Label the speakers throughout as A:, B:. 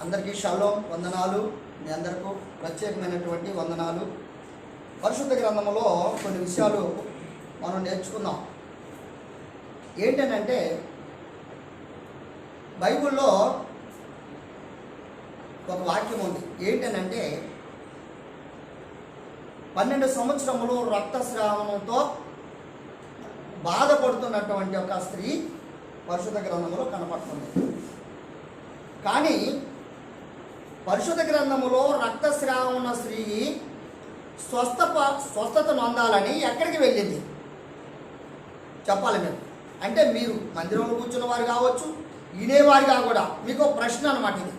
A: అందరికీ షాలోం వందనాలు. మీ అందరికీ ప్రత్యేకమైనటువంటి వందనాలు. పరిశుద్ధ గ్రంథంలో కొన్ని విషయాలు మనం నేర్చుకుందాం. ఏంటంటే బైబిల్లో ఒక వాక్యం ఉంది. ఏంటంటే 12 సంవత్సరములు రక్తస్రావణంతో బాధపడుతున్నటువంటి ఒక స్త్రీ పరిశుద్ధ గ్రంథంలో కనపడుతుంది. కానీ పరిశుద్ధ గ్రంథములో రక్తస్రావణ స్త్రీ స్వస్థత నొందాలని ఎక్కడికి వెళ్ళింది చెప్పాలి మీరు. అంటే మీరు మందిరంలో కూర్చున్న వారు కావచ్చు, వినేవారిగా కూడా మీకు ప్రశ్న అన్నమాట. ఇది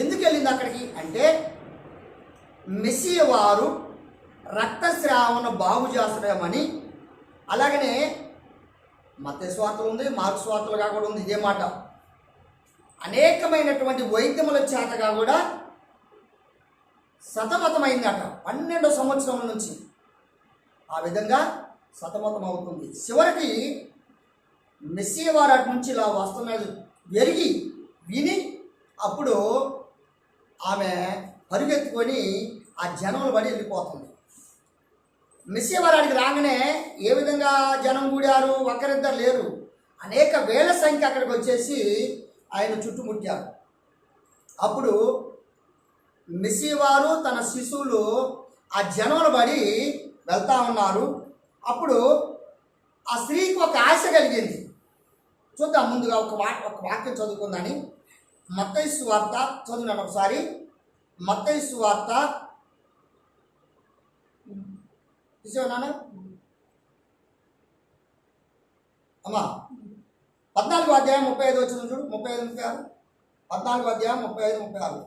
A: ఎందుకు వెళ్ళింది అక్కడికి అంటే, మెస్సియా వారు రక్తస్రావణ బాగు చేస్తామని. అలాగనే మత్తయి సువార్తలు ఉంది, మార్కు సువార్తలుగా కూడా ఉంది ఇదే మాట. అనేకమైనటువంటి వైద్యముల చేతగా కూడా సతమతమైందట 12 సంవత్సరముల నుంచి. ఆ విధంగా సతమతం అవుతుంది. చివరికి మెస్సియా వారు అటు నుంచి ఇలా వస్తున్నది ఎరిగి విని అప్పుడు ఆమె పరుగెత్తుకొని ఆ జనములు పడి వెళ్ళిపోతుంది. మెస్సియా వారు అడిగి రాగానే ఏ విధంగా జనం కూడారు, ఒక్కరిద్దరు లేరు, అనేక వేల సంఖ్య అక్కడికి వచ్చేసి ఆయన చుట్టుముట్టారు. అప్పుడు మెస్సియా వారు తన శిశువులు ఆ జనములు పడి వెళ్తూ ఉన్నారు. అప్పుడు ఆ స్త్రీకి ఒక ఆశ కలిగింది. చూద్దాం ముందుగా ఒక వాక్యం చదువుకుందని. మత్తయి సువార్త చదువున్నాను ఒకసారి. మత్తయి సువార్త చూసావునా అమ్మా? 14వ అధ్యాయం 35 వచ్చిన చూడు. 35, 36. 14వ అధ్యాయం 35, 36.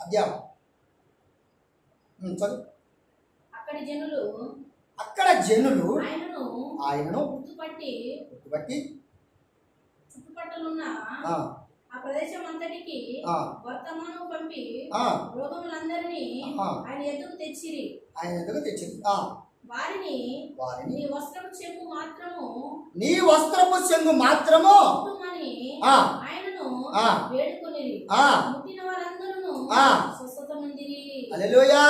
A: అధ్యాయం చదువు. అక్కడ జనులు ఆయనను గుర్తుపట్టి
B: చుట్టుపక్కలున్న ఆ ప్రదేశం అంతటికి వర్తమానం పంపి రోగులందరినీ ఆయన ఎదుగు తెచ్చిరి. వారిని నీ వస్త్రపు చెంగు మాత్రము ఆయనను వేడుకొనిరి. ముట్టిన వారందరూ స్వస్థత పొందిరి.
A: హల్లెలూయా.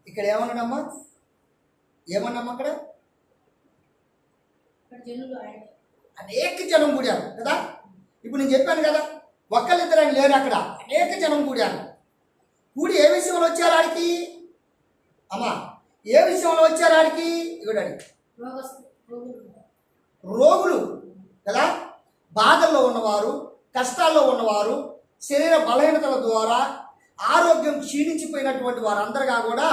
A: ఇక్కడ ఏమన్నాడమ్మా? అక్కడ
B: జనులు ఆయన
A: అనేక జనం కూడారు కదా. ఇప్పుడు నేను చెప్పాను కదా, ఒక్కళ్ళిద్దరని లేరు అక్కడ, అనేక జనం కూడారు. కూడి ఏ విషయంలో వచ్చారు ఆడికి అమ్మా? ఏ విషయంలో వచ్చారు ఆడికి? ఇవిడాడి రోగులు కదా, బాధల్లో ఉన్నవారు, కష్టాల్లో ఉన్నవారు, శరీర బలహీనతల ద్వారా ఆరోగ్యం క్షీణించిపోయినటువంటి వారందరిగా కూడా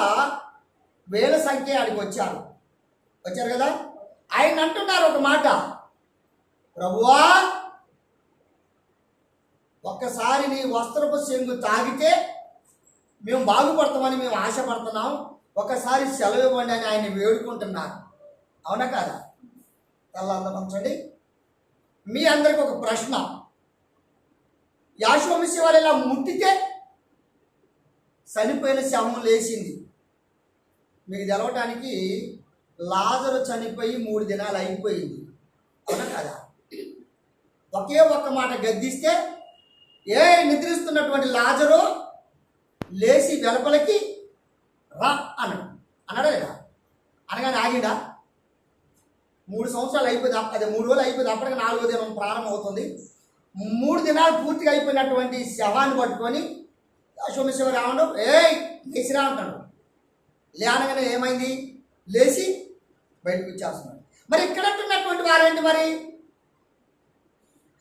A: వేల సంఖ్య ఆడికి వచ్చారు కదా. ఆయన అంటున్నారు ఒక మాట, ప్రభువా ఒక్కసారి నీ వస్త్రపు చెంగు తాగితే మేము బాగుపడతామని మేము ఆశపడుతున్నాం, ఒకసారి సెలవు ఇవ్వండి అని ఆయన వేడుకుంటున్నారు. అవునా కాదా? తెల్లందమంచండి. మీ అందరికి ఒక ప్రశ్న. యాషోవ మెస్సియా వారు ఇలా ముట్టితే చనిపోయిన శవం లేచింది. మీకు తెలవటానికి లాజరు చనిపోయి 3 దినాలు అయిపోయింది. అవునా కదా? ఒకే ఒక్క మాట గద్దిస్తే నిద్రిస్తున్నటువంటి లాజరు లేచి వెలుపలికి రా అన్నాడా లేదా? అనగానే ఆగిడా? 3 సంవత్సరాలు అయిపోయింది, అదే 3 రోజులు అయిపోయింది. అప్పటికి 4వ దినం ప్రారంభం అవుతుంది. 3 దినాలు పూర్తిగా అయిపోయినటువంటి శవాన్ని పట్టుకొని యాషోవ మెస్సియా వారు రావడం లేచిరా అంటాడు. లేనగానే ఏమైంది? లేచి బయటకు వచ్చేస్తున్నాడు. మరి ఇక్కడ ఉన్నటువంటి వారేంటి? మరి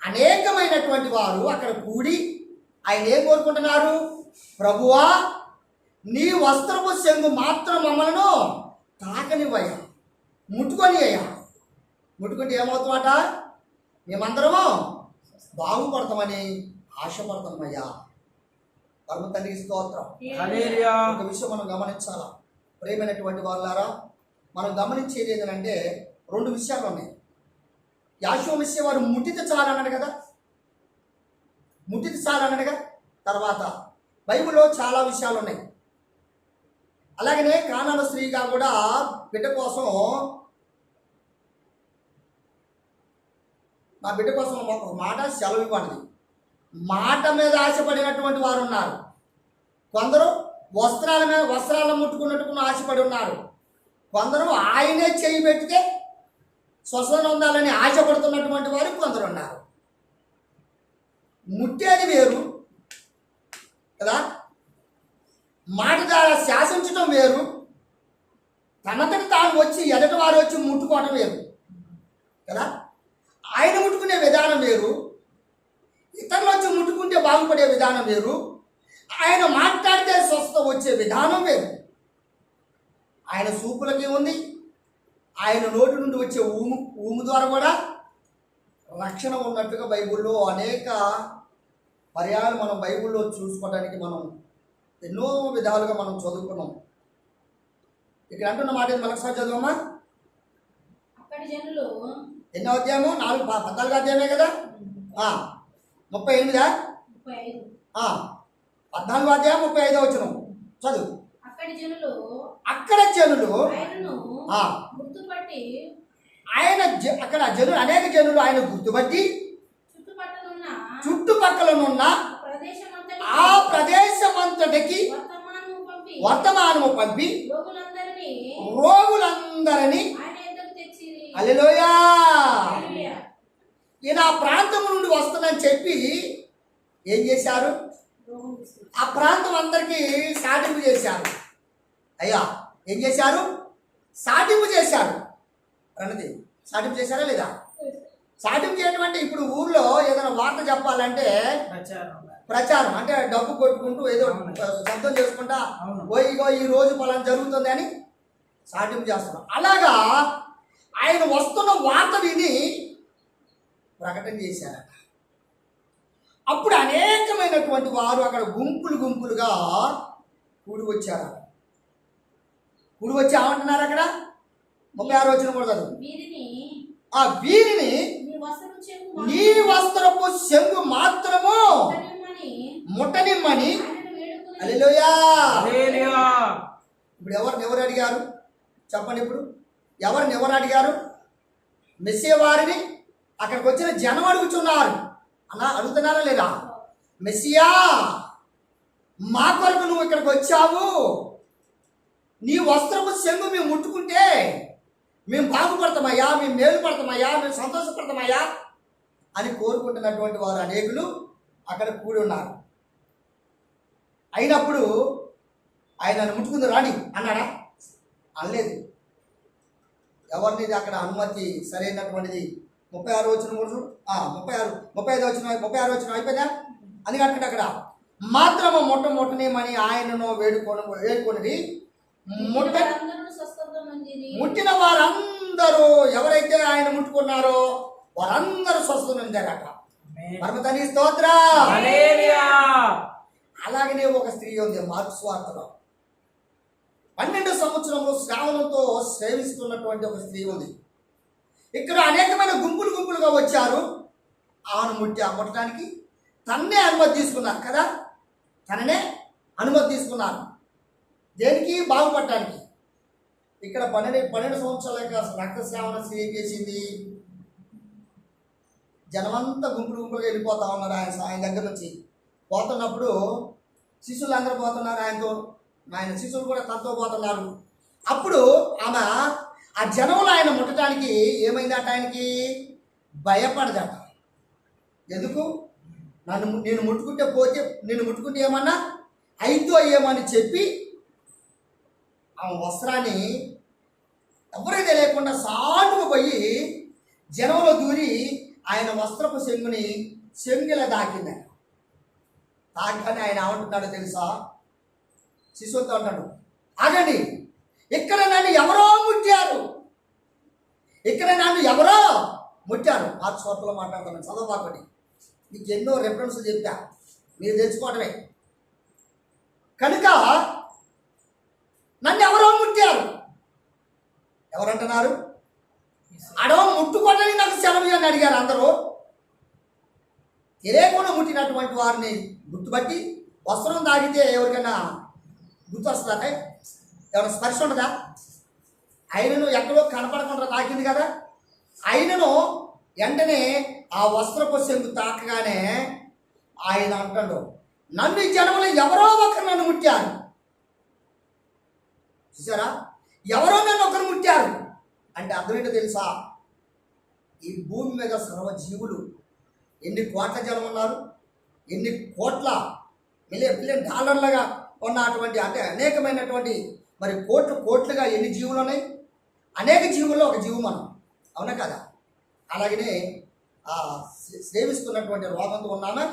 A: అనేకమైనటువంటి వారు అక్కడ కూడి ఆయన ఏం కోరుకుంటున్నారు? ప్రభువా నీ వస్త్రపు చెంగు మాత్రం మమ్మలను తాకనివ్వయ్యా, ముట్టుకొని అయ్యా. ముట్టుకుంటే ఏమవుతామట? మేమందరము బాగుపడతామని ఆశపడతామయ్యా. పరమ తండ్రికి స్తోత్రం. ఒక విషయం మనం గమనించాలా ప్రియమైనటువంటి వాళ్ళారా. మనం గమనించేది ఏంటంటే 2 విషయాలు ఉన్నాయి. యాషోవ మెస్సియా వారు ముట్టితే చాలు అన్నాడు కదా, తర్వాత బైబిల్లో చాలా విషయాలు ఉన్నాయి. అలాగనే కానాను స్త్రీగా కూడా బిడ్డ కోసం నా బిడ్డ కోసం ఒక మాట సెలవు ఇవ్వండి. మాట మీద ఆశపడినటువంటి వారు ఉన్నారు. కొందరు వస్త్రాలను ముట్టుకున్నట్టుకుని ఆశపడి ఉన్నారు. కొందరు ఆయనే చేయి పెడితే స్వస్థత ఉండాలని ఆశపడుతున్నటువంటి వారు కొందరు ఉన్నారు. ముట్టేది వేరు కదా, మాట ద్వారా శాసించడం వేరు, తనంతటి తాను వచ్చి ఎదటి వారు వచ్చి ముట్టుకోవడం వేరు కదా. ఆయన ముట్టుకునే విధానం వేరు, ఇతరులు వచ్చి ముట్టుకుంటే బాగుపడే విధానం వేరు, ఆయన మాట్లాడితే స్వస్థత వచ్చే విధానం వేరు. ఆయన సూపులకి ఉంది, ఆయన నోటి నుండి వచ్చే ఊము ద్వారా కూడా రక్షణ ఉన్నట్టుగా బైబిల్లో అనేక పర్యాలు మనం బైబిల్లో చూసుకోవడానికి మనం ఎన్నో విధాలుగా మనం చదువుకున్నాం. ఇక్కడ అంటున్న మాట మరొకసారి చదువమ్మా.
B: అక్కడి జనులు
A: ఎన్నో అధ్యాయము 14 అధ్యాయమే కదా, 38 14 అధ్యాయం 35 వచనం చదువు. అక్కడ జనులు
B: గుర్తుపట్టి
A: అక్కడ జనులు అనేక జనులు ఆయన గుర్తుపట్టి చుట్టుపక్కలనున్న ఆ ప్రదేశమంతటికి వర్తమానము పంపి రోగులందరినీ హల్లెలూయా ఈయన ఆ ప్రాంతం నుండి వస్తుందని చెప్పి ఏం చేశారు? ఆ ప్రాంతం అందరికీ సాటింపు చేశారు. అయ్యా ఏం చేశారు? సాటింపు చేశారు. ప్రణతి సాటింపు చేశారా లేదా? సాటింపు చేయడం అంటే ఇప్పుడు ఊర్లో ఏదైనా వార్త చెప్పాలంటే ప్రచారం అంటే డబ్బు కొట్టుకుంటూ ఏదో శబ్దం చేసుకుంటా ఇగో ఈ రోజు పలానా జరుగుతుంది అని సాటింపు చేస్తున్నాం. అలాగా ఆయన వస్తున్న వార్త విని ప్రకటన చేశారట. అప్పుడు అనేకమైనటువంటి వారు అక్కడ గుంపులుగా కూడి వచ్చారు. కూడి వచ్చి ఏమంటున్నారు అక్కడ 36 వచనం కూడా చదువు. వీరిని నీ వస్త్రపు చెంగు మాత్రము ముట్టనిమ్మని. హల్లెలూయా. ఇప్పుడు ఎవరు అడిగారు చెప్పండి? ఇప్పుడు ఎవరు అడిగారు? మెస్సీయ వారిని అక్కడికి వచ్చిన జనం అడుగుతున్నారు. అలా అడుగుతున్నారా లేదా? మెస్సియా మా కొరకు నువ్వు ఇక్కడికి వచ్చావు, నీ వస్త్రపు చెంగు మేము ముట్టుకుంటే మేము బాగుపడతామయ్యా, మేము మేలు పడతామయ్యా, మేము సంతోషపడతామయ్యా అని కోరుకుంటున్నటువంటి వారు అనేకులు అక్కడ కూడి ఉన్నారు. అయినప్పుడు ఆయన ముట్టుకుంది రాని అన్నాడా? అనలేదు. ఎవరిని అక్కడ అనుమతి సరైనటువంటిది 36 వచనం కూడా చూడు. 35 వచనం అయిపోయిందా? అందుకంటే అక్కడ మాత్రము ముట్టనేమని ఆయనను వేడుకొని ముట్టిన వారందరూ ఎవరైతే ఆయన ముట్టుకున్నారో వారందరూ స్వస్థత పొందారట. పరమతని స్తోత్రం. అలాగనే ఒక స్త్రీ ఉంది మార్కు సువార్తలో. 12 సంవత్సరంలో శ్రావణంతో సేవిస్తున్నటువంటి ఒక స్త్రీ ఉంది. ఇక్కడ అనేకమైన గుంపులుగా వచ్చారు. ఆమెను ముట్టడానికి తన్నే అనుమతి తీసుకున్నారు కదా, తననే అనుమతి తీసుకున్నారు. దేనికి? బాగుపడటానికి. ఇక్కడ 12 సంవత్సరాల యొక్క రక్తస్రావణ స్త్రీ ఏం చేసింది? జనమంతా గుంపులుగా వెళ్ళిపోతా ఉన్నారు ఆయన దగ్గర నుంచి. పోతున్నప్పుడు శిష్యులు అందరూ పోతున్నారు ఆయనతో, ఆయన శిష్యులు కూడా తనతో పోతున్నారు. అప్పుడు ఆమె ఆ జనంలో ఆయన ముట్టడానికి ఏమైందట? ఆయనకి భయపడదట. ఎందుకు? నేను ముట్టుకుంటే ఏమన్నా అయితో ఏమని చెప్పి ఆ వస్త్రాన్ని ఎవరికి తెలియకుండా సాటుకు పోయి జనంలో దూరి ఆయన వస్త్రపు చెంగుల దాకిందట. తాకని ఆయన ఏమంటున్నాడో తెలుసా? శిశువుతో అంటాడు, ఆగండి, ఇక్కడ నన్ను ఎవరో ముట్టారు. ఆ చోట్ల మాట్లాడుతున్నాను, చదవబాకండి. మీకు ఎన్నో రెఫరెన్స్ చెప్తా, మీరు తెలుసుకోవడమే. కనుక నన్ను ఎవరో ముట్టారు. ఎవరంటున్నారు? అడవ ముట్టుకోవడానికి నాకు సెలవు అని అడిగారు అందరూ. తెలియకుండా ముట్టినటువంటి వారిని గుర్తుపట్టి వస్త్రం తాగితే ఎవరికైనా గుర్తు వస్తుందా? ఎవరైనా స్పర్శ ఉండదా? ఆయనను ఎక్కడో కనపడకుండా తాకింది కదా. ఆయనను వెంటనే ఆ వస్త్రపు చెంగు తాకగానే ఆయన అంటాడు, నన్ను ఈ జనములు ఎవరో ఒకరు నన్ను ముట్టారు. చూసారా, ఎవరో నన్ను ఒకరు ముట్టారు అంటే అర్థం ఏంటో తెలుసా? ఈ భూమి మీద సర్వజీవులు ఎన్ని కోట్ల జనం ఉన్నారు, ఎన్ని కోట్ల మిలియన్ డాలర్లుగా ఉన్నటువంటి అంటే అనేకమైనటువంటి మరి కోట్లుగా ఎన్ని జీవులు ఉన్నాయి. అనేక జీవుల్లో ఒక జీవు మనం, అవునా కదా? అలాగనే సేవిస్తున్నటువంటి రోగంతో ఉన్నామా,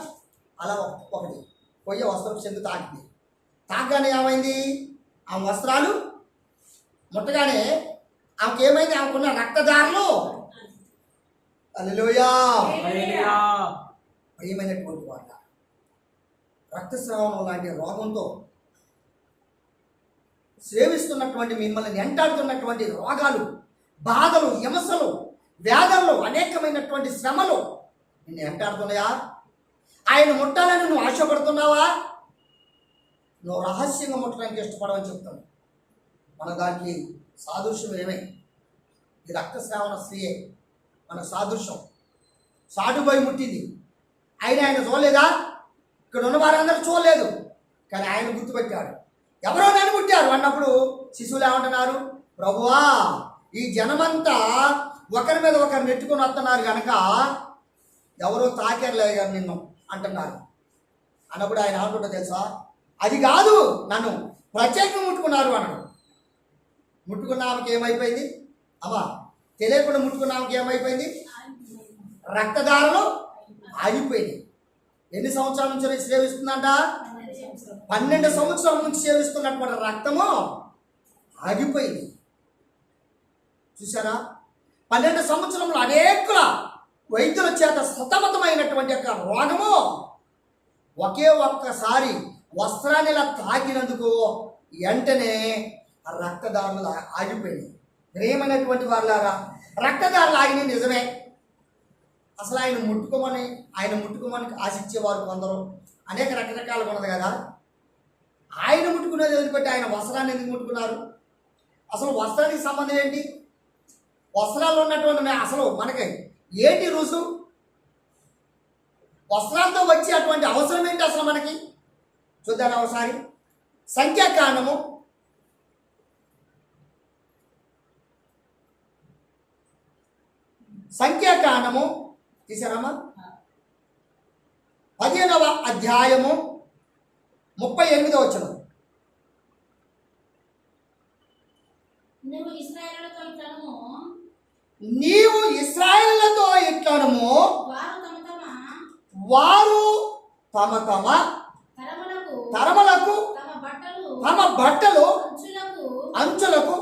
A: అలా ఒకటి పొయ్యి వస్త్రం చెందు తాకింది. తాకగానే ఏమైంది? ఆ వస్త్రాలు ముట్టగానే ఆమెకి ఏమైంది? ఆమెకున్న రక్తదారులు హల్లెలూయా ప్రియమైనటువంటి వాళ్ళ రక్తస్రావం లాంటి రోగంతో సేవిస్తున్నటువంటి మిమ్మల్ని వెంటాడుతున్నటువంటి రోగాలు, బాధలు, హింసలు, వ్యాధులు, అనేకమైనటువంటి శ్రమలు నిన్ను వెంటాడుతున్నాయా? ఆయన ముట్టాలని నువ్వు ఆశపడుతున్నావా? నువ్వు రహస్యంగా ముట్టడానికి ఇష్టపడవని చెప్తాను. మన దానికి సాదృశ్యం ఏమే? ఈ రక్తస్రావణ స్త్రీయే మన సాదృశ్యం. సాటుపోయి ముట్టింది. ఆయన చూడలేదా? ఇక్కడ ఉన్న వారందరూ చూడలేదు, కానీ ఆయన గుర్తుపెట్టాడు. ఎవరో నన్ను ముట్టారు అన్నప్పుడు శిశువులు ఏమంటున్నారు? ప్రభువా, ఈ జనమంతా ఒకరి మీద ఒకరు నెట్టుకొని వస్తున్నారు కనుక ఎవరో తాకేరలేదు కానీ నిన్ను అంటున్నారు. అన్నప్పుడు ఆయన ఏమంటుంటో తెలుసా? అది కాదు, నన్ను ప్రత్యేకంగా ముట్టుకున్నారు అన్నాడు. ముట్టుకున్న ఆమెకి ఏమైపోయింది? అమ్మా, తెలియకుండా ముట్టుకున్న ఆమెకి ఏమైపోయింది? రక్తధారలు ఆగిపోయింది. ఎన్ని సంవత్సరాల నుంచి సేవిస్తుందంట? 12 సంవత్సరాల నుంచి సేవిస్తున్నటువంటి రక్తము ఆగిపోయింది. చూసారా? 12 సంవత్సరంలో అనేకుల వైద్యుల చేత సతమతమైనటువంటి యొక్క రోగము ఒకే ఒక్కసారి వస్త్రాన్ని ఇలా తాకినందుకు వెంటనే ఆ రక్తదారులు ఆగిపోయింది. ప్రియమైనటువంటి వారులారా, రక్తదారులు ఆగిన నిజమే. అసలు ఆయన ముట్టుకోమని ఆశించేవారు కొందరు, అనేక రకరకాలుగా ఉన్నది కదా. ఆయన ముట్టుకునేది వదిలిపెట్టి ఆయన వస్త్రాన్ని ఎందుకు ముట్టుకున్నారు? అసలు వస్త్రానికి సంబంధం ఏంటి? వస్త్రాల్లో ఉన్నటువంటి అసలు మనకి ఏంటి రుజువు? వస్త్రాలతో వచ్చే అటువంటి అవసరం ఏంటి అసలు మనకి? చూద్దాం ఒకసారి. సంఖ్యాకాండము 15వ అధ్యాయము 38వ వచనం. నీవు ఇశ్రాయేలులతో ఇట్లనము, వారు తమ తమ తరములకు తమ బట్టలు అంచులకు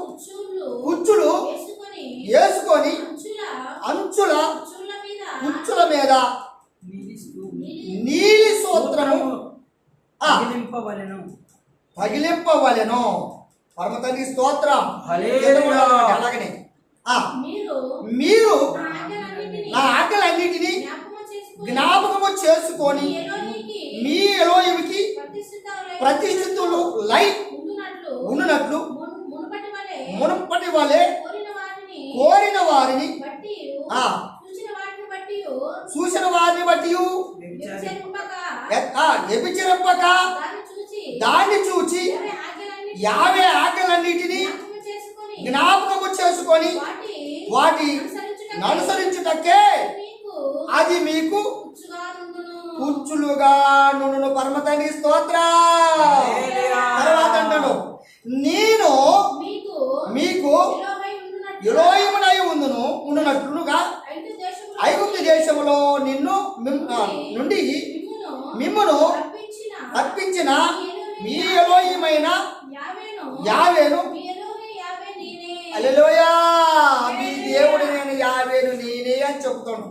A: కుచ్చులు వేసుకొని అంచుల మీద నీలి సూత్రము పగిలింపవలెను. పరమ తండ్రి స్తోత్రం. అలాగనే మీరు నా ఆజ్ఞలన్నిటినీ జ్ఞాపకము చేసుకొని మీ ఎలోహిముకి ప్రతిష్ఠితులు లై ఉన్నట్లు మునుపటి వలె కోరిన వారిని చూసిన వారిని బట్టి వ్యభిచరింపక దాన్ని చూచి యావే ఆజ్ఞలన్నిటినీ జ్ఞాపకము చేసుకొని వాటి అనుసరించుటకే అది మీకు కుచ్చులుగా నుండును. పరమ తండ్రి స్తోత్ర. తర్వాత అంటాడు, నేను మీకు ఎలోహిమునై ఉండునట్లుగా ఐగుప్తు దేశములో నుండి మిమ్మును తప్పించిన మీ ఎలోహిమైన యావేను, హల్లెలూయా, మీ దేవుడు నేను యావేను నేనే అని చెప్తాను.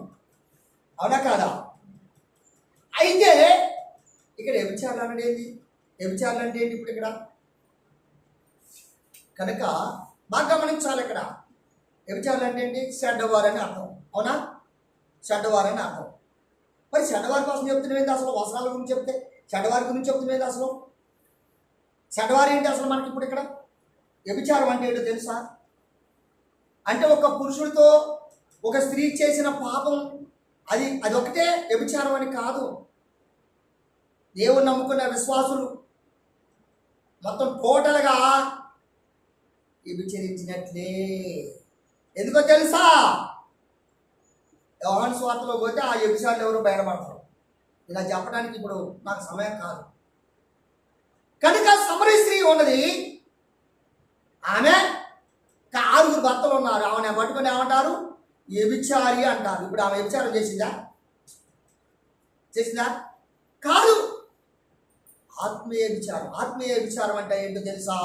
A: అవునా కాదా? అయితే ఇక్కడ వ్యభిచారాలు ఏంటి? వ్యభిచారాలు అంటే ఏంటి? ఇప్పుడు ఇక్కడ కనుక బాగా గమనించాలి. ఇక్కడ వ్యభిచారాలు అంటే ఏంటి? చెడ్డవారని అర్థం. అవునా? చెడ్డవారని అర్థం. మరి చెడ్డవారి కోసం చెప్తున్నది అసలు? వస్త్రాల గురించి చెప్తే చెడ్డవారి గురించి చెప్తున్నది అసలు? చెడ్డవారు ఏంటి అసలు మనకి ఇప్పుడు ఇక్కడ? వ్యభిచారం అంటే ఏంటో తెలుసా? అంటే ఒక పురుషుడితో ఒక స్త్రీ చేసిన పాపం అది ఒకటే వ్యభిచారం అని కాదు. దేవుని నమ్ముకున్న విశ్వాసులు మొత్తం టోటల్గా వ్యభిచరించినట్లే. ఎందుకో తెలుసా? యోహాను సువార్తలో పోతే ఆ వ్యభిచారులు ఎవరు బయటపడతారు. ఇలా చెప్పడానికి ఇప్పుడు నాకు సమయం కాదు. కనుక సమరయ స్త్రీ ఉన్నది, ఆమె ఆరుగురు భర్తలు ఉన్నారు. ఆమెను పట్టుకొని ఏమంటారు? వ్యభిచారి అంటారు. ఇప్పుడు ఆమె వ్యభిచారం చేసిందా? కాదు. ఆత్మీయ విచారం. ఆత్మీయ విచారం అంటే ఏంటో తెలుసా?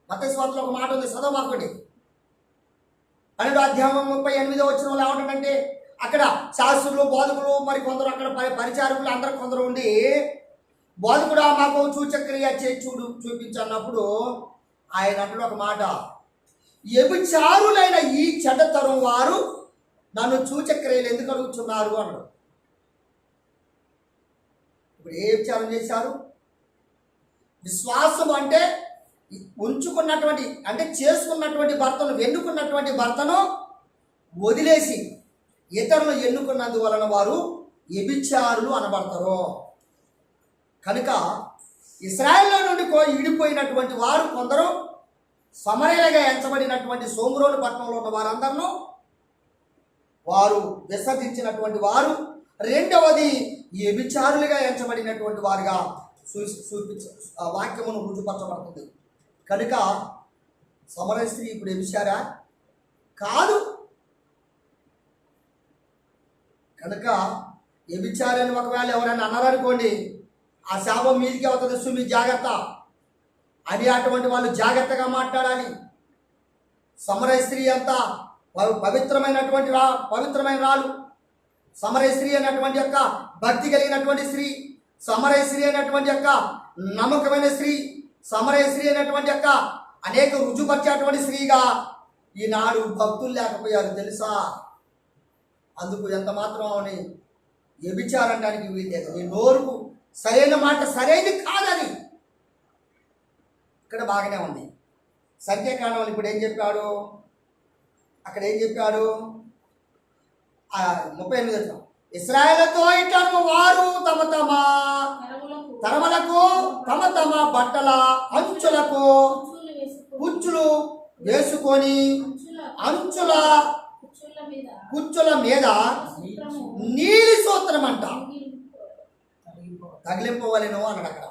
A: మత్తయి సువార్తలో ఒక మాట ఉంది, చదవమాకండి. 12వ అధ్యాయం 38వ వచనంలో ఏమంటాడంటే, అక్కడ శాస్త్రులు, బోధకులు, మరి కొందరు అక్కడ పరిచారకులు అందరూ కొందరు ఉండి, బోధకుడు మాకు సూచక్రియ చూపించన్నప్పుడు ఆయన అంటాడు ఒక మాట, వ్యభిచారులైన ఈ చెడ్డతరం వారు నన్ను సూచక్రియలు ఎందుకు అడుగుతున్నారు అన్నాడు. ఇప్పుడు ఏ విచారం చేశారు? విశ్వాసం అంటే ఉంచుకున్నటువంటి, అంటే చేసుకున్నటువంటి భర్తను, ఎన్నుకున్నటువంటి భర్తను వదిలేసి ఇతరులు ఎన్నుకున్నందువలన వారు వ్యభిచారులు అనబడతారు. కనుక ఇశ్రాయేలు నుండి విడిపోయినటువంటి వారు కొందరు సమరయులుగా ఎంచబడినటువంటి సోమ్రోను పట్టణంలో ఉన్న వారందరూ వారు విసర్జించినటువంటి వారు. రెండవది వ్యభిచారులుగా ఎంచబడినటువంటి వారుగా వాక్యమును రుజుపరచబడుతుంది. కనుక సమరయ స్త్రీ ఇప్పుడు వ్యభిచారా? కాదు. కనుక వ్యభిచారాన్ని ఒకవేళ ఎవరైనా అన్నారనుకోండి, ఆ శాపం మీదికి అవుతుంది, సుమి జాగ్రత్త అని అటువంటి వాళ్ళు జాగ్రత్తగా మాట్లాడాలి. సమరయ స్త్రీ అంతా పవిత్రమైన రాలు. సమరయ స్త్రీ అనేటువంటి యొక్క భక్తి కలిగినటువంటి స్త్రీ, సమరయ స్త్రీ అనేటువంటి యొక్క నమ్మకమైన స్త్రీ, సమరయ స్త్రీ అనేటువంటి యొక్క అనేక రుజుపరిచేటువంటి స్త్రీగా ఈనాడు భక్తులు లేకపోయారు తెలుసా? అందుకు ఎంత మాత్రం అని వ్యభిచారడానికి వీల్లేదు. నీ నోరుకు సరైన మాట సరైనది కాదని ఇక్కడ బాగానే ఉంది. సంఖ్యాకాండంలో ఇప్పుడు ఏం చెప్పాడు? అక్కడ ఏం చెప్పాడు? 38 ఇశ్రాయేలుతో ఇట్లను వారు తమ తమ తరములకు తమ తమ బట్టల అంచులకు కుచ్చులు వేసుకొని అంచుల కుచ్చుల మీద నీలి సూత్రం అంట తగిలింపవలెను అన్నాడు. అక్కడ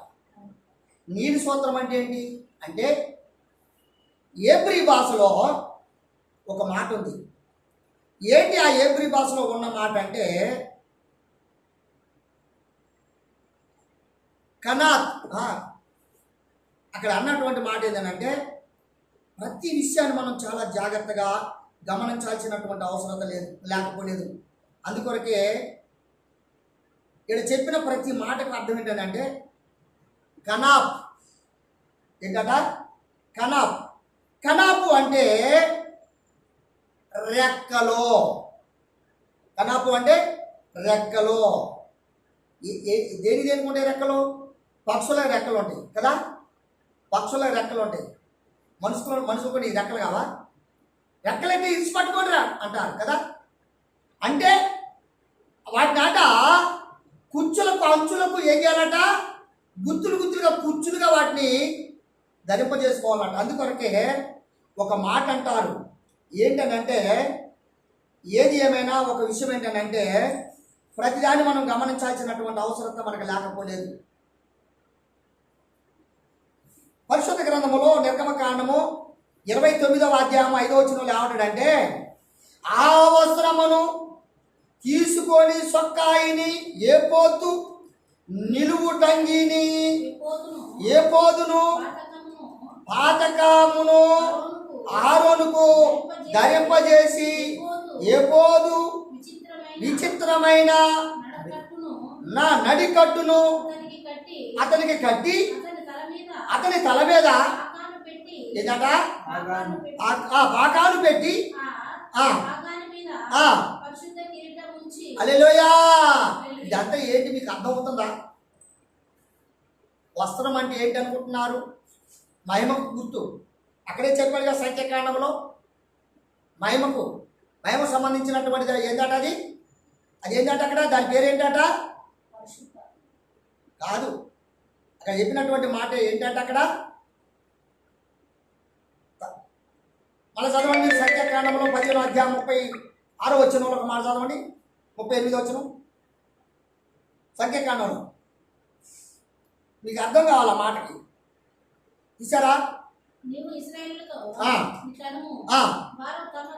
A: నీలి సూత్రం అంటే ఏంటి అంటే, ఏబ్రీ భాషలో ఒక మాట ఉంది. ఏంటి ఆ ఏబ్రీ భాషలో ఉన్న మాట అంటే, కనాత్. అక్కడ అన్నటువంటి మాట ఏంటంటే, ప్రతి విషయాన్ని మనం చాలా జాగ్రత్తగా గమనించాల్సినటువంటి అవసరం లేకపోలేదు. అందుకొరకే ఇక్కడ చెప్పిన ప్రతి మాటకు అర్థం ఏంటంటే, కనాప్. ఏంటట? కనాప్. కనాపు అంటే రెక్కలో. కనాపు అంటే రెక్కలో. దేనికి ఉంటాయి రెక్కలు? పక్షుల రెక్కలు ఉంటాయి కదా. పక్షుల రెక్కలు ఉంటాయి. మనుషులు కొన్ని రెక్కలు కావా? రెక్కలైతే ఇచ్చి పట్టుకోండి అంటారు కదా. అంటే వాటిని ఆట కుచ్చులకు అంచులకు ఏం చేయాలట? గుత్తులుగా కుచ్చులుగా వాటిని ధరింపజేసుకోవాలంట. అందుకొరకే ఒక మాట అంటారు. ఏంటనంటే, ఏది ఏమైనా ఒక విషయం ఏంటనంటే, ప్రతిదాన్ని మనం గమనించాల్సినటువంటి అవసరత మనకు లేకపోలేదు. పరిశుద్ధ గ్రంథములో నిర్గమకాండము 29వ అధ్యాయం 5వ వచనంలో ఏమంటాడంటే, ఆ వస్త్రమును తీసుకొని సొక్కాయిని, ఏపోతు, నిలువు టంగిని, ఏపోదును, పాతకమును ఆరోనుకు ధరింపజేసి, ఏపోదు విచిత్రమైన నా నడికట్టును అతనికి కట్టి అతని తల మీద ఏంటట? పాకాలు పెట్టి హల్లెలూయా. ఇదంతా ఏంటి మీకు అర్థమవుతుందా? వస్త్రం అంటే ఏంటి అనుకుంటున్నారు? మహిమకు గుర్తు. అక్కడే చెప్పాడు కదా సంఖ్యాకాండంలో, మహిమకు మహిమ సంబంధించినటువంటిది ఏంటట అది? అది ఏంటంటే అక్కడ దాని పేరు ఏంటట?
B: పరిశుద్ధ.
A: కాదు, అక్కడ చెప్పినటువంటి మాట ఏంటంటే అక్కడ మళ్ళీ చదవండి. సంఖ్యాకాండంలో 15వ అధ్యాయం 36వ వచనంలో ఒక మాట చదవండి. 38వ వచనం సంఖ్యాకాండంలో. మీకు అర్థం కావాలి ఆ మాటకి. చూసారా?
B: నీవు ఇశ్రాయేలుతో
A: ఆ.
B: ఇట్లనుము,
A: ఆ,
B: వారు తమ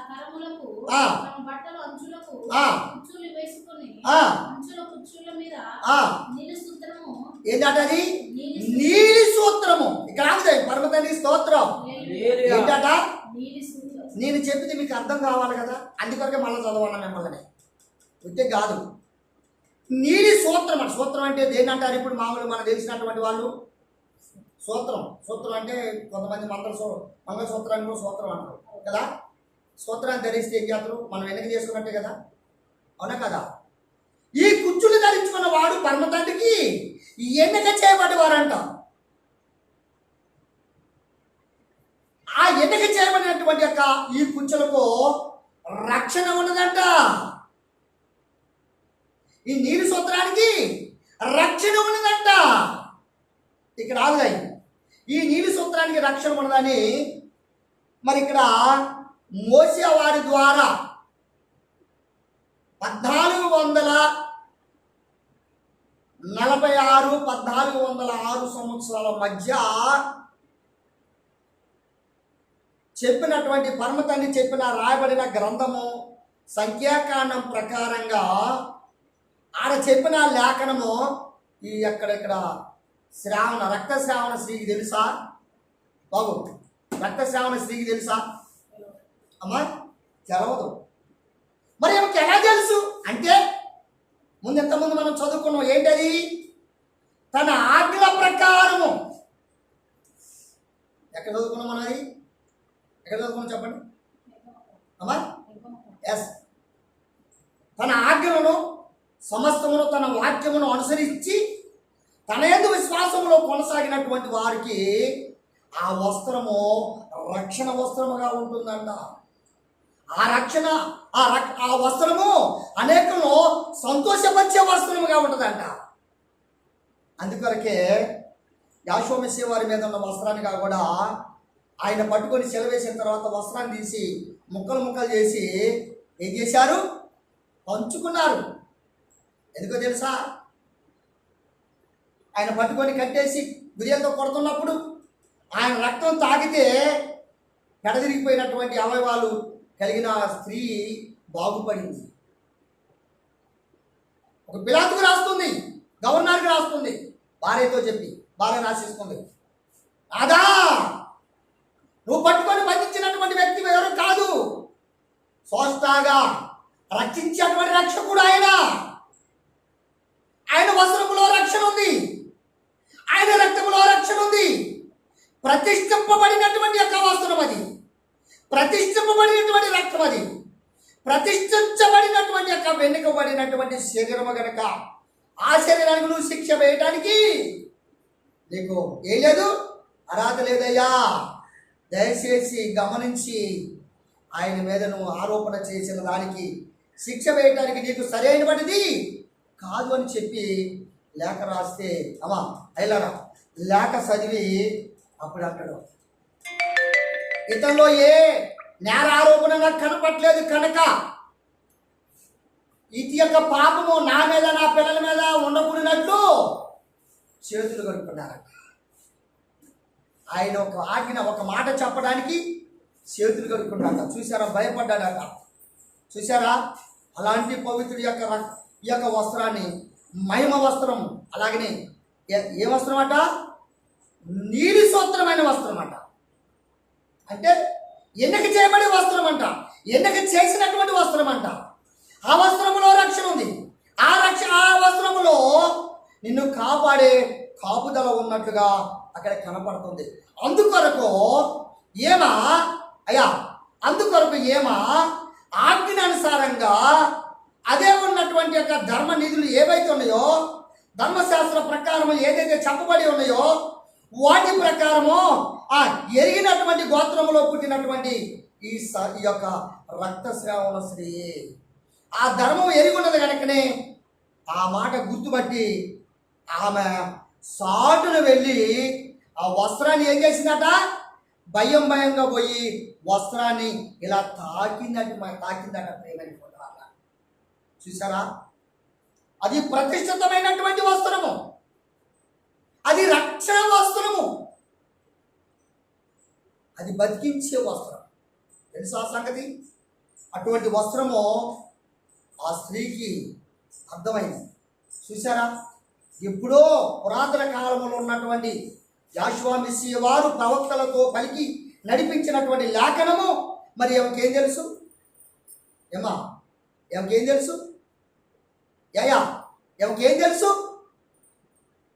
B: తరములకు
A: ఆ.
B: తమ బట్టల అంచులకు
A: ఆ.
B: కుచ్చులు వేసుకుని
A: ఆ.
B: కుచ్చుల మీద
A: ఆ.
B: నీలి సూత్రము
A: ఏంటంటే అది? నీలి సూత్రము. ఇక్కడ ఆగుతాయి. పరమతండ్రి స్తోత్రం. ఏంటట?
B: నీలి సూత్రం.
A: నేను చెప్తే మీకు అర్థం కావాలి కదా, అందుకొరకే మళ్ళీ చదవాలా మిమ్మల్ని. ఉంటే కాదు. నీలి సూత్రం అంటే, సూత్రం అంటే దేనంటారు? ఇప్పుడు మామూలు మనకు తెలిసినటువంటి వాళ్ళు సూత్రం అంటే కొంతమంది మంగళసూత్రాన్ని కూడా సూత్రం అంటారు కదా. సూత్రాన్ని ధరిస్తే ఏం చేస్తారు? మనం వెనక్కి చేసుకున్నట్టే కదా, అవునా కదా? ఈ కుచ్చులు ధరించుకున్న వాడు పరమతండ్రికి ఎన్నిక చేయబడేవారంట. ఆ ఎన్నిక చేయబడినటువంటి యొక్క ఈ కుచ్చులకు రక్షణ ఉన్నదంట. ఈ నీరు సూత్రానికి రక్షణ ఉన్నదంట. ఇక్కడ ఆగుదాయి. ఈ నీలి సూత్రానికి రక్షణ ఉన్నదని మరి ఇక్కడ మోసే వారి ద్వారా 1446 సంవత్సరాల మధ్య చెప్పినటువంటి పరమతండ్రి చెప్పిన రాయబడిన గ్రంథము సంఖ్యాకాండం ప్రకారంగా ఆడ చెప్పిన లేఖనము ఈ ఎక్కడెక్కడ రక్తశ్రావణ స్త్రీకి తెలుసా బాబు? రక్తశ్రావణ స్త్రీకి తెలుసా అమ్మా? తెలవదు. మరి ఆమెకి ఎలా తెలుసు అంటే ఇంతకుముందు మనం చదువుకున్నాం. ఏంటది? తన ఆజ్ఞల ప్రకారము. ఎక్కడ చదువుకున్నాం మనం? అది ఎక్కడ చదువుకున్నాం చెప్పండి అమ్మా? ఎస్. తన ఆజ్ఞలను సమస్తమును తన వాక్యమును అనుసరించి తన యందు విశ్వాసంలో కొనసాగినటువంటి వారికి ఆ వస్త్రము రక్షణ వస్త్రముగా ఉంటుందంట. ఆ రక్షణ ఆ వస్త్రము అనేకులను సంతోషపరిచే వస్త్రముగా ఉంటుందంట. అందుకొరకే యాషోమెస్సీ వారి మీద ఉన్న వస్త్రాన్ని కూడా ఆయన పట్టుకొని సెలవేసిన తర్వాత వస్త్రాన్ని తీసి ముక్కలు చేసి ఏం చేశారు? పంచుకున్నారు. ఎందుకో తెలుసా? ఆయన పట్టుకొని కట్టేసి గురియలతో కొడుతున్నప్పుడు ఆయన రక్తం తాగితే పెడదిరిగిపోయినటువంటి అవయవాలు కలిగిన స్త్రీ బాగుపడింది. ఒక పిలాతుకు రాస్తుంది, గవర్నర్కి రాస్తుంది, భార్యతో చెప్పి భార్య రాసేసుకుంది. అదా నువ్వు పట్టుకొని బంధించినటువంటి వ్యక్తి ఎవరు కాదు, స్వస్థగా రక్షించేటువంటి రక్షకుడు ఆయన. ఆయన వస్త్రములో రక్షణ ఉంది, ఆయన రక్తములో రక్షణ ఉంది. ప్రతిష్ఠింపబడినటువంటి యొక్క వస్త్రం అది, ప్రతిష్ఠింపబడినటువంటి రక్తం అది, ప్రతిష్ఠించబడినటువంటి యొక్క వెనుకబడినటువంటి శరీరము గనక ఆ శరీరానికి నువ్వు శిక్ష వేయటానికి నీకు ఏం లేదు, అర్హత లేదయ్యా. దయచేసి గమనించి ఆయన మీద నువ్వు ఆరోపణ చేసిన దానికి శిక్ష వేయటానికి నీకు సరైనటువంటిది కాదు అని చెప్పి లేఖ రాస్తే అమ్మా అయిలారా లేఖ చదివి అప్పుడు అంటాడు, ఇతనిలో ఏ నేర ఆరోపణ నాకు కనపట్లేదు కనుక ఇది యొక్క పాపము నా మీద నా పిల్లల మీద ఉండకూడినట్లు చేతులు కడుక్కున్నారట. ఆయన ఒక ఆజ్ఞ ఒక మాట చెప్పడానికి చేతులు కడుక్కున్నాడట. చూసారా? భయపడ్డాడట. చూసారా? అలాంటి పవిత్రుడి యొక్క ఈ యొక్క వస్త్రాన్ని మహిమ వస్త్రం, అలాగనే ఏ వస్త్రం అట? నీలి సూత్రమైన వస్త్రం అంట. అంటే ఎన్నిక చేయబడే వస్త్రం అంట, ఎన్నిక చేసినటువంటి వస్త్రం అంట. ఆ వస్త్రములో రక్షణ ఉంది. ఆ వస్త్రములో నిన్ను కాపాడే కాపుదల ఉన్నట్లుగా అక్కడ కనపడుతుంది. అందుకొరకు ఏమా ఆజ్ఞానుసారంగా అదే ఉన్నటువంటి యొక్క ధర్మ నిధులు ఏవైతే ఉన్నాయో, ధర్మశాస్త్ర ప్రకారం ఏదైతే చెప్పబడి ఉన్నాయో వాటి ప్రకారము ఆ ఎరిగినటువంటి గోత్రములో పుట్టినటువంటి ఈ యొక్క రక్తస్రావణ స్త్రీ. ఆ ధర్మం ఎరుగున్నది కనుకనే ఆ మాట గుర్తుపట్టి ఆమె సాటును వెళ్ళి ఆ వస్త్రాన్ని ఏం చేసిందట, భయంగా పోయి వస్త్రాన్ని ఇలా తాకిందట. ప్రేమని చూసారా, అది ప్రతిష్ఠితమైనటువంటి వస్త్రము, అది రక్షణ వస్త్రము, అది బతికించే వస్త్రం. తెలుసా సంగతి? అటువంటి వస్త్రము ఆ స్త్రీకి అర్థమైంది. చూసారా, ఎప్పుడో పురాతన కాలంలో ఉన్నటువంటి యాషువా మెస్సీయ వారు ప్రవక్తలతో పలికి నడిపించినటువంటి లేఖనము మరి ఎవరికేం తెలుసు? ఎవరికేం తెలుసు? ఎవరికేం తెలుసు?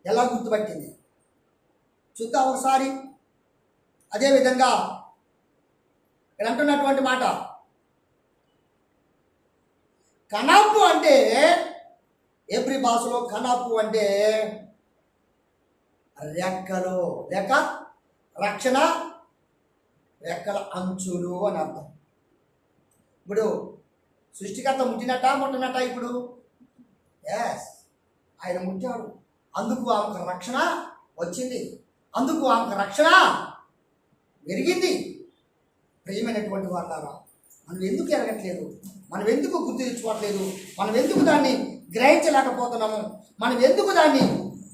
A: ఎలా గుర్తుపట్టింది చూద్దాం ఒకసారి. అదేవిధంగా ఇక్కడ అంటున్నటువంటి మాట, కనాపు అంటే ఎబ్రి భాషలో కనాపు అంటే రెక్కలు, లేక రక్షణ రెక్కల అంచులు అని అర్థం. ఇప్పుడు సృష్టికర్త ముట్టినట్ట ఇప్పుడు ఆయన ముట్టాడు, అందుకు ఆమెకు రక్షణ వచ్చింది, అందుకు ఆమెకు రక్షణ పెరిగింది. ప్రియమైనటువంటి వాళ్ళారా, మనం ఎందుకు ఎరగట్లేదు? మనం ఎందుకు గుర్తు తెచ్చుకోవట్లేదు? మనం ఎందుకు దాన్ని గ్రహించలేకపోతున్నాము? మనం ఎందుకు దాన్ని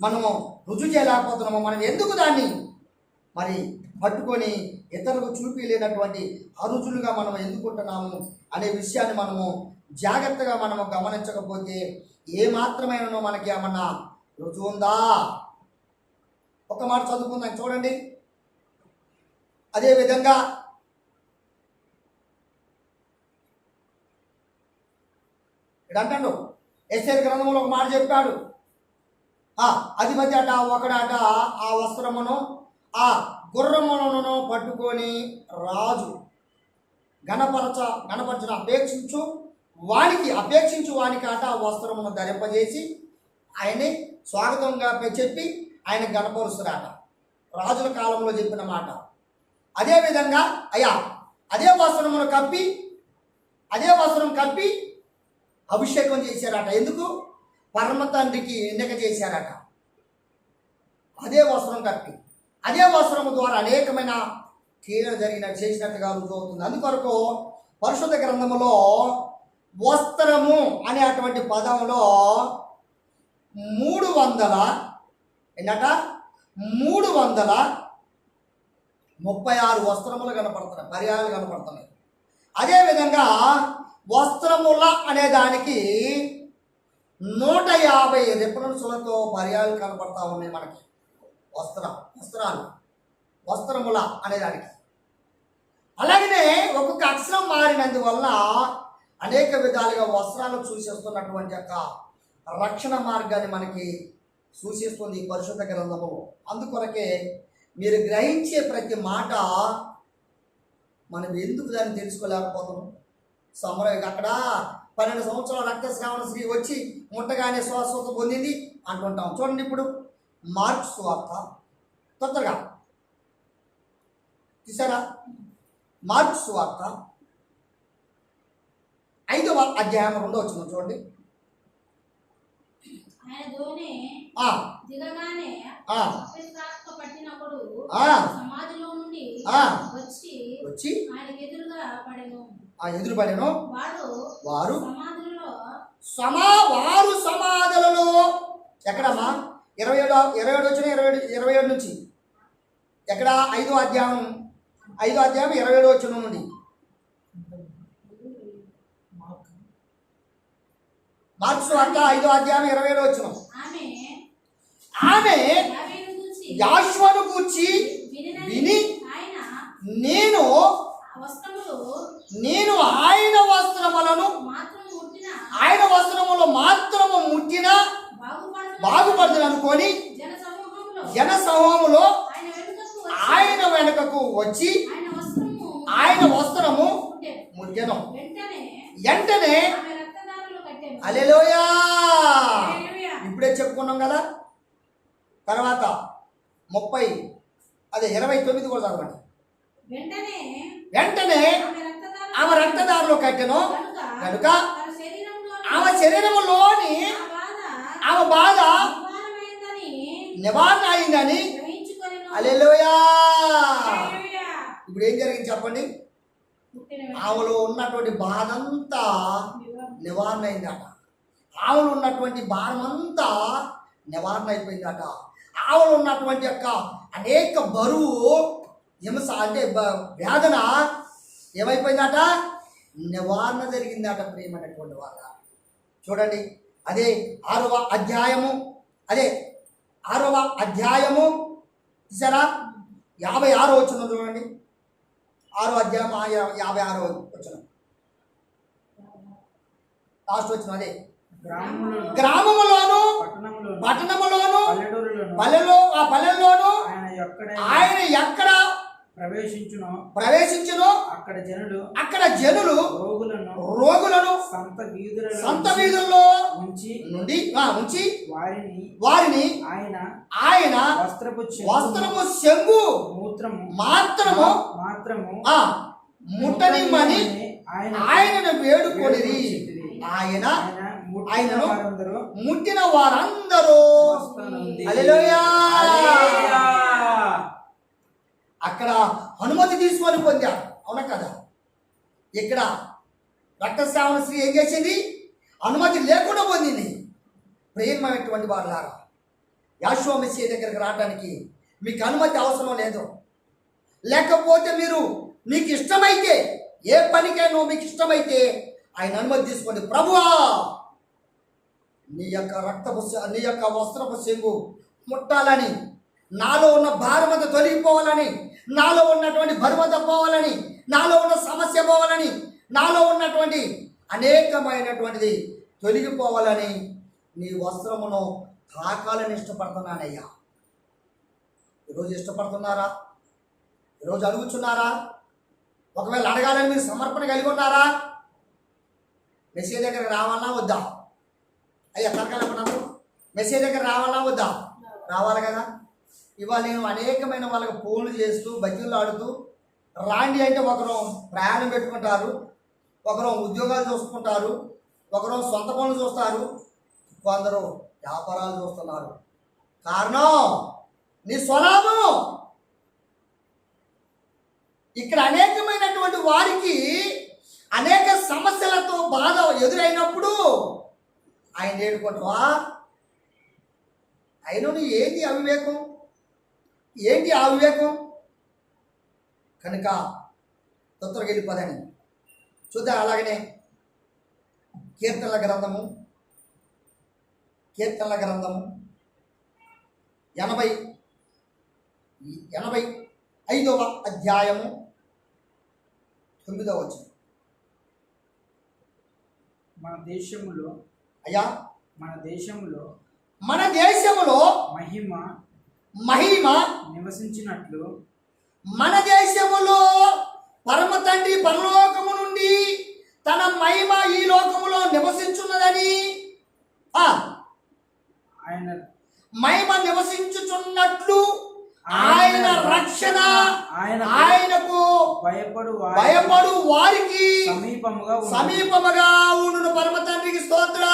A: మనము రుజువు చేయలేకపోతున్నాము? మనం ఎందుకు దాన్ని మరి పట్టుకొని ఇతరులకు చూపించలేనటువంటి అరుజులుగా మనం ఎందుకుంటున్నాము అనే విషయాన్ని మనము జాగ్రత్తగా మనము గమనించకపోతే ఏ మాత్రమైనను మనకి ఏమన్నా రుజువు ఉందా? ఒక మాట చదువుకుందాం చూడండి. అదేవిధంగా ఇక్కడ అంటాడు, ఎస్ఐ గ్రంథంలో ఒక మాట చెప్పాడు, అధిపతి అట ఒకడాట ఆ వస్త్రమును ఆ గుర్రములను పట్టుకొని రాజు గణపరచను అపేక్షించు వానికి అట ఆ వస్త్రమును ధరింపజేసి ఆయన్ని స్వాగతంగా చెప్పి ఆయన గణపరుస్తారట. రాజుల కాలంలో చెప్పిన మాట. అదేవిధంగా అదే వస్త్రం కప్పి అభిషేకం చేశారట. ఎందుకు? పరమ తండ్రికి ఎన్నిక చేశారట. అదే వస్త్రం కప్పి, అదే వస్త్రము ద్వారా అనేకమైన క్రియలు చేసినట్టుగా రుజువు అవుతుంది. అందుకొరకు పరిశుద్ధ గ్రంథములో వస్త్రము అనేటువంటి పదంలో 336 వస్త్రములు కనపడుతున్నాయి, పర్యాయాలు కనపడుతున్నాయి. అదేవిధంగా వస్త్రముల అనే దానికి 150 రిఫరెన్సులతో పర్యాయాలు కనపడతా ఉన్నాయి మనకి. వస్త్రముల అనేదానికి. అలాగనే ఒక్కొక్క అక్షరం మారినందువలన అనేక విధాలుగా వస్త్రాలు సూచిస్తున్నటువంటి యొక్క రక్షణ మార్గాన్ని మనకి సూచిస్తుంది ఈ పరిశుద్ధ గ్రంథము. అందుకొరకే మీరు గ్రహించే ప్రతి మాట మనం ఎందుకు దాన్ని తెలుసుకోలేకపోతున్నాం? అక్కడ 12 సంవత్సరాల రక్తస్రావణ స్త్రీ వచ్చి ముట్టగానే స్వస్థత పొందింది అంటుంటాం. చూడండి, ఇప్పుడు మార్కు సువార్త తొందరగా చూసారా? మార్కు సువార్త 5వ అధ్యాయం 2వ వచనం చూడండి. వచ్చి ఎదురుపడెను. వారు సమాధులలో ఎక్కడమ్మా? 27 వచ్చిన 27 నుంచి ఎక్కడ? 5వ అధ్యాయం 27 వచనం నుండి. మార్కు సువార్త 5వ అధ్యాయం 27 వచనం. ఆమె యాషువను గూర్చి విని నేను ఆయన వస్త్రములు మాత్రము ముట్టిన బాగుపడుతుంది అనుకొని జన సమూహములో ఆయన వెనుకకు వచ్చి ఆయన వస్త్రము ముట్టెను. వెంటనే హల్లెలూయా, ఇప్పుడే చెప్పుకున్నాం కదా. తర్వాత 29 కూడా చదవండి.
B: వెంటనే
A: వెంటనే ఆమె రక్తదారులు కట్టెను కనుక
B: తన శరీరంలోని
A: ఆమె శరీరములోని
B: ఆ బాధ
A: ఆమె బాధ
B: నివారణమైందని
A: నివారణ అయిందని.
B: గ్రహించుకొనెను.
A: హల్లెలూయా.
B: హల్లెలూయా.
A: ఇప్పుడు ఏం జరిగింది చెప్పండి?
B: పుట్టిన వెంటనే
A: ఆమెలో ఉన్నటువంటి బాధ అంతా
B: నివారణ.
A: నివారణ అయిందట. ఆవులు ఉన్నటువంటి భారం అంతా నివారణ అయిపోయిందట. ఆవులు ఉన్నటువంటి యొక్క అనేక బరువు హింస అంటే వేదన ఏమైపోయిందట? నివారణ జరిగిందట. ప్రియమైనటువంటి వాళ్ళ చూడండి, అదే 6వ అధ్యాయము, అదే 6వ అధ్యాయము చూసారా, 56 వచనం చూడండి. 6వ అధ్యాయం 56వ వచనం లాస్ట్ వచ్చిన అదే గ్రామములోను పట్టణములోను పల్లెల్లోను ఆయన ఎక్కడ ప్రవేశించును అక్కడ జనులు రోగులను సంత వీధుల్లో నుండి ఉంచి వారిని ఆయన వస్త్రము శంగు మాత్రము ముట్టనిమ్మని ఆయనను వేడుకొనిరి. ఆయనను ముట్టిన వారందరూ హల్లెలూయా. అక్కడ అనుమతి తీసుకొని పొందారు, అవునా కదా? ఇక్కడ రక్తస్రావణ స్త్రీ ఏం చేసింది? అనుమతి లేకుండా పొందింది. ప్రియమైనటువంటి వారులారా, యాషోవా మెస్సీయ దగ్గరికి రావడానికి మీకు అనుమతి అవసరం లేదు. లేకపోతే మీకు ఇష్టమైతే, ఏ పనికైనా మీకు ఇష్టమైతే ఆయన అనుమతి తీసుకోండి. ప్రభువా, నీ యొక్క వస్త్రపు చెంగు ముట్టాలని, నాలో ఉన్న భారమంతా తొలగిపోవాలని, నాలో ఉన్నటువంటి బరువంతా పోవాలని, నాలో ఉన్న సమస్య పోవాలని, నాలో ఉన్నటువంటి అనేకమైనటువంటిది తొలగిపోవాలని నీ వస్త్రమును తాకాలని ఇష్టపడుతున్నానయ్యా. ఈరోజు ఇష్టపడుతున్నారా? ఈరోజు అడుగుతున్నారా? ఒకవేళ అడగాలని మీరు సమర్పణ కలిగి ఉన్నారా? మెస్సీ దగ్గర రావాలా వద్దా? అయ్యా తరకాలనుకున్నప్పుడు మెస్సీ దగ్గర రావాలా వద్దా? రావాలి కదా. ఇవాళ నేను అనేకమైన వాళ్ళకి ఫోన్లు చేస్తూ బజ్జీలు ఆడుతూ రాండి అంటే ఒకరు ప్రయాణం పెట్టుకుంటారు, ఒకరు ఉద్యోగాలు చూసుకుంటారు, ఒకరు సొంత పనులు చూస్తారు, కొందరు వ్యాపారాలు చూస్తున్నారు. కారణం నీ స్వనామం. ఇక్కడ అనేకమైనటువంటి వారికి అనేక సమస్యలతో బాధ ఎదురైనప్పుడు ఆయన ఏడుకుంటావా? అయినా ఏంటి అవివేకం, ఏంటి ఆ వివేకం? కనుక తొందరగా వెళ్ళిపోదని చూద్దాం. అలాగనే కీర్తనల గ్రంథము 85వ అధ్యాయము 9వ వచనం.
C: మన దేశములో
A: అయ్యా,
C: మన దేశములో
A: మహిమ
C: నివసించినట్లు
A: మన దేశములో పరమ తండ్రి పరలోకము నుండి తన మహిమ ఈ లోకములో నివసించున్నదని,
C: ఆయన
A: మహిమ నివసించుచున్నట్లు ఆయన రక్షణ ఆయనకు భయపడు వారికి సమీపముగా ఉండును. పరమ తండ్రికి స్తోత్రం.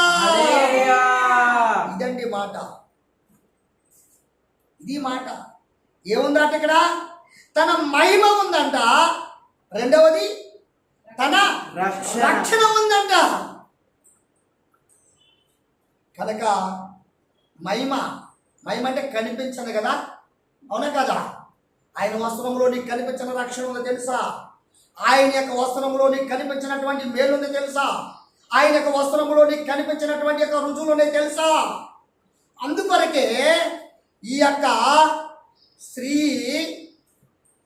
A: ఇదండి మాట, ఇది మాట. ఏముందంట ఇక్కడ? తన మహిమ ఉందంట, రెండవది తన రక్షణ ఉందంట. కనుక మహిమ అంటే కనిపించదు కదా, అవునా కదా? ఆయన వస్త్రంలో నీకు కనిపించిన రక్షణ ఉందో తెలుసా? ఆయన యొక్క వస్త్రంలో నీకు కనిపించినటువంటి మేలు ఉందో తెలుసా? ఆయన యొక్క వస్త్రంలో నీకు కనిపించినటువంటి యొక్క రుజువులు ఉన్నాయి తెలుసా? అందుకొరకే ఈ యొక్క స్త్రీ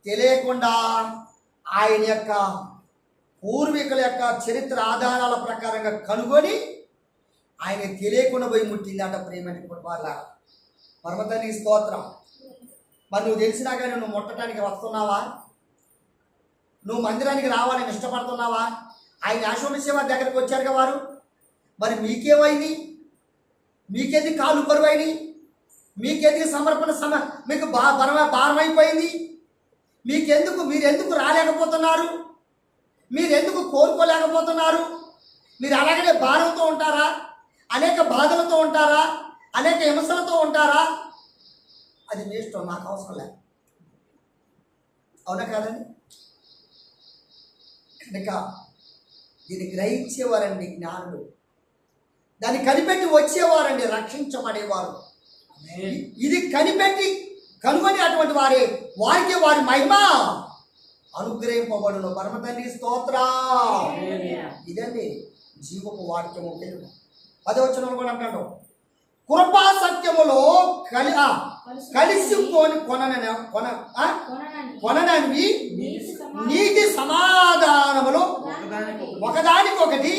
A: తెలియకుండా ఆయన యొక్క పూర్వీకుల యొక్క చరిత్ర ఆధారాల ప్రకారంగా కనుగొని ఆయన తెలియకుండా పోయి ముట్టిందట. ప్రియమైన వాళ్ళ పరమతానికి స్తోత్రం. మరి నువ్వు తెలిసినా కానీ నువ్వు ముట్టడానికి వస్తున్నావా? నువ్వు మందిరానికి రావాలని ఇష్టపడుతున్నావా? ఆయన యాషోమిసేవ దగ్గరికి వచ్చారుగా వారు. మరి మీకేమైంది? మీకేది కాళ్ళు బరువైంది? మీకేది సమర్పణ మీకు భారం అయిపోయింది? మీరెందుకు రాలేకపోతున్నారు? మీరెందుకు కోరుకోలేకపోతున్నారు? మీరు అలాగనే భారంతో ఉంటారా? అనేక బాధలతో ఉంటారా? అనేక హింసలతో ఉంటారా? అది మీ ఇష్టం, నాకు అవసరం లేదు. అవునా కాదండి? కనుక దీన్ని గ్రహించేవారండి జ్ఞానులు, దాన్ని కనిపెట్టి వచ్చేవారండి రక్షించబడేవారు. ఇది కనిపెట్టి కనుగొని అటువంటి వారికి వారి మహిమ అనుగ్రహింపబడును. పరమ తండ్రి స్తోత్రం. ఇదండి జీవపు వాక్యము తెలుగు. 10వ వచనంలో కూడా అంటాడు, కృపా సత్యములో కలిసి కొననవి నీతి సమాధానములు ఒకదానికొకటి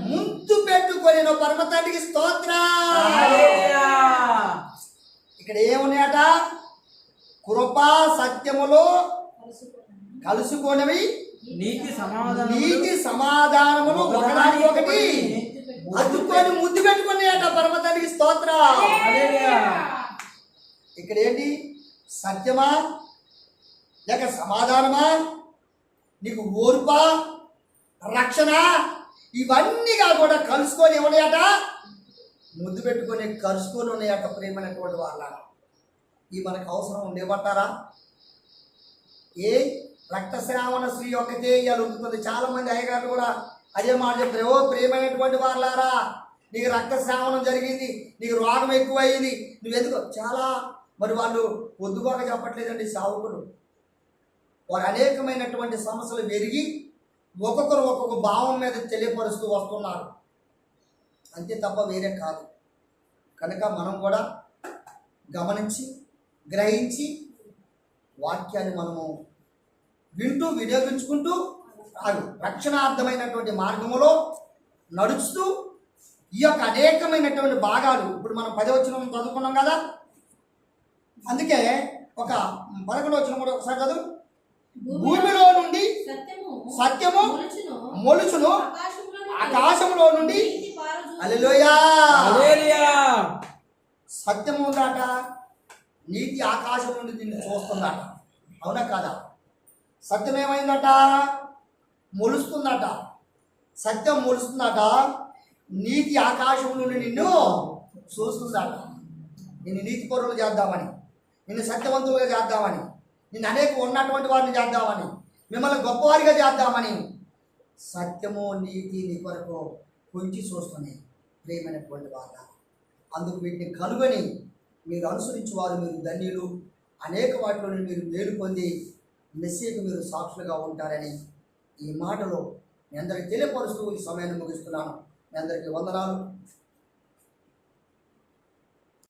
A: ముందు పెట్టుకొని పరమ తండ్రికి స్తోత్రం. ఇక్కడ ఏమున్నాయట? కృపా సత్యములో కలుసుకొనవి నీతి సమాధానములు ఒకదానికొకటి అద్దుకొని ముద్దు పెట్టుకున్నాయట. పరమ తండ్రికి స్తోత్రం. ఇక్కడ ఏంటి? సత్యమా లేక సమాధానమా? నీకు ఓర్పా, రక్షణ, ఇవన్నీగా కూడా కలుసుకొని ఉన్నాయట, ముద్దు పెట్టుకొని కలుసుకొని ఉన్నాయట. ప్రేమైనటువంటి వాళ్ళ ఇవి మనకు అవసరం ఉండేమంటారా? ఏ రక్తస్రావణ స్త్రీ ఒక్కతే ఇవాళ ఉంటుంది. చాలా మంది అయ్యగారు కూడా అదే మాట చెప్తారు. ఓ ప్రేమైనటువంటి వాళ్ళారా, నీకు రక్తస్రావణం జరిగింది, నీకు రోగం ఎక్కువైంది, నువ్వెందుకు చాలా మరి వాళ్ళు పొద్దుబాక చెప్పట్లేదండి. సావుకులు వారు అనేకమైనటువంటి సమస్యలు పెరిగి ఒక్కొక్కరు ఒక్కొక్క భావం మీద తెలియపరుస్తూ వస్తున్నారు, అంతే తప్ప వేరే కాదు. కనుక మనం కూడా గమనించి గ్రహించి వాక్యాన్ని మనము వింటూ వినియోగించుకుంటూ రక్షణార్థమైనటువంటి మార్గములో నడుస్తూ ఈ యొక్క అనేకమైనటువంటి భాగాలు ఇప్పుడు మనం 10వ వచనం చదువుకున్నాం కదా. అందుకే ఒక 11వ వచనం కూడా ఒకసారి చదువు. భూమిలో నుండి సత్యము మొలుచును, ఆకాశంలో నుండి హల్లెలూయా సత్యము ఉందట, నీతి ఆకాశం నుండి దీన్ని చూస్తుందట. అవునా కాదా? సత్యం ఏమైందట? మొలుస్తుందట. సత్యం మొలుస్తుందట, నీతి ఆకాశం నుండి నిన్ను చూస్తుందట. నిన్ను నీతి పరులు చేద్దామని, నిన్ను సత్యవంతులుగా చేద్దామని, నిన్ను అనేక ఉన్నటువంటి వారిని చేద్దామని, మిమ్మల్ని గొప్పవారిగా చేద్దామని సత్యము నీతి నీ కొరకు పొంచి చూస్తున్నాయి. ప్రేమైనటువంటి వాళ్ళ అందుకు వీటిని కనుగొని మీరు అనుసరించేవారు మీరు ధన్యులు. అనేక వాటిలో మీరు మేలు పొంది మెస్సీకు మీరు సాక్షులుగా ఉంటారని ఈ మాటలో మీ అందరికీ తెలియపరుస్తూ ఈ సమయాన్ని ముగిస్తున్నాను. మీ అందరికీ వందనాలు.